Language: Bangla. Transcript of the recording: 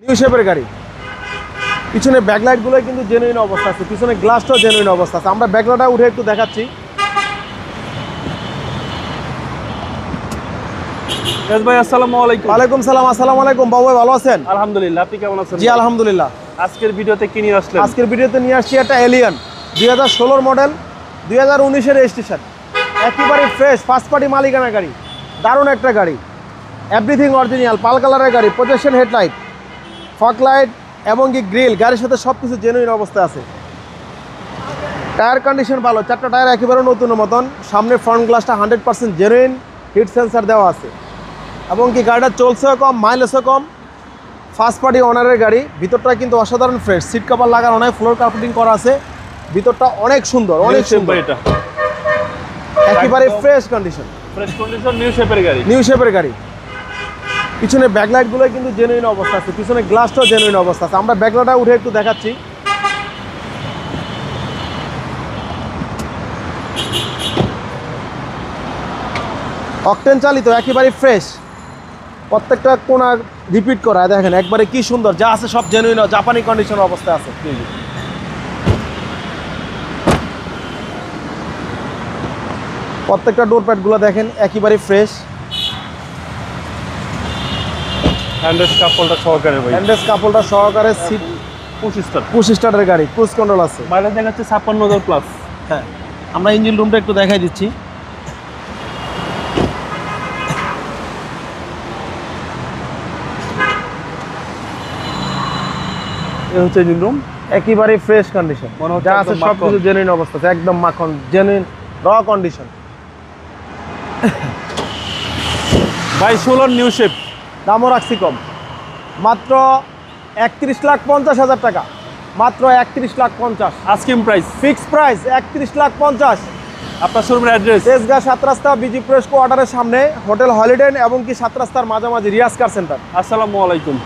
নিউ শেপের গাড়ি। পিছনে ব্যাকলাইটগুলো কিন্তু জেনুইন অবস্থা আছে, পিছনে গ্লাসটাও জেনুইন অবস্থা আছে। আমরা ব্যাকলাইটটা উঠে একটু দেখাচ্ছি। ভাই আসসালামু আলাইকুম। ওয়ালাইকুম সালাম। আসসালামু আলাইকুম। বাবু ভাই ভালো আছেন? আলহামদুলিল্লাহ, আপনি কেমন আছেন? জি আলহামদুলিল্লাহ। আজকের ভিডিওতে কি নিয়ে আসলেন? আজকের ভিডিওতে নিয়ে আসছি একটা এলিয়ন 2016 মডেল, 2019-এর রেজিস্ট্রেশন, একেবারে ফ্রেশ ফার্স্ট পার্টি মালিকানা গাড়ি। দারুণ একটা গাড়ি, এভরিথিং অরিজিনাল, পাল কালারের গাড়ি, প্রজেকশন হেডলাইট, ফগ লাইট এবং কি গ্রিল, গাড়ির সাথে সব কিছু জেনুইন অবস্থায় আছে। টায়ার কন্ডিশন ভালো, চারটা টায়ার একেবারে নতুন মতন। সামনে ফ্রন্ট গ্লাসটা 100% জেনুইন, হিট সেন্সার দেওয়া আছে এবং কি গাড়িটা চলছেও কম, মাইলেজও কম। ফার্স্ট পার্টি ওনারের গাড়ি। ভিতরটা কিন্তু অসাধারণ ফ্রেশ, সিট কভার লাগানো নয়, ফ্লোর কার্পেটিং করা আছে। ভিতরটা অনেক সুন্দর, অনেক সুন্দর, এটা একেবারে fresh condition, fresh condition, new শেপের গাড়ি। নিউ শেপের গাড়ি। পিছনে ব্যাকলাইটগুলো কিন্তু জেনুইন অবস্থা আছে, পিছনে গ্লাসটাও জেনুইন অবস্থা আছে। আমরা ব্যাকলাইটটা উঠে একটু দেখাচ্ছি। অকটেন চালিত, একেবারে ফ্রেশ, প্রত্যেকটা কোণা রিপিট করা। দেখেন একবারে কি সুন্দর, যা আছে সব জেনুইন, জাপানি কন্ডিশন অবস্থায় আছে। প্রত্যেকটা ডোর প্যাডগুলো দেখেন একেবারে ফ্রেশ। হ্যান্ডেস কাপড়টা সহকারে ভাই, হ্যান্ডেস কাপড়টা সহকারে, সিট পুশ স্টার্টের গাড়ি, ক্রুজ কন্ট্রোল আছে। মাইলেজ দেখাচ্ছে 56,000 প্লাস। হ্যাঁ, আমরা ইঞ্জিন রুমটা একটু দেখাই দিচ্ছি। এই হচ্ছে ইঞ্জিন রুম, একেবারে ফ্রেশ কন্ডিশন, মনে হচ্ছে যা আছে একদম সব মাখন। কিছু জেনুইন অবস্থা আছে, একদম মাখন, জেনুইন র কন্ডিশন। ভাই 16 নিউ শেপ, দামও রাখছি কম, মাত্র 31,50,000 টাকা, মাত্র 31,50,000। Asking price, fixed price 31,50,000। আপনার শোরুমের অ্যাড্রেস? তেজগাঁ 7 রাস্তা, বিজি প্রেস কোয়ার্টারের সামনে, হোটেল হলিডে এবং কি 7 রাস্তার মাঝামাঝি, রিয়াজ কার সেন্টার। আসসালামু আলাইকুম।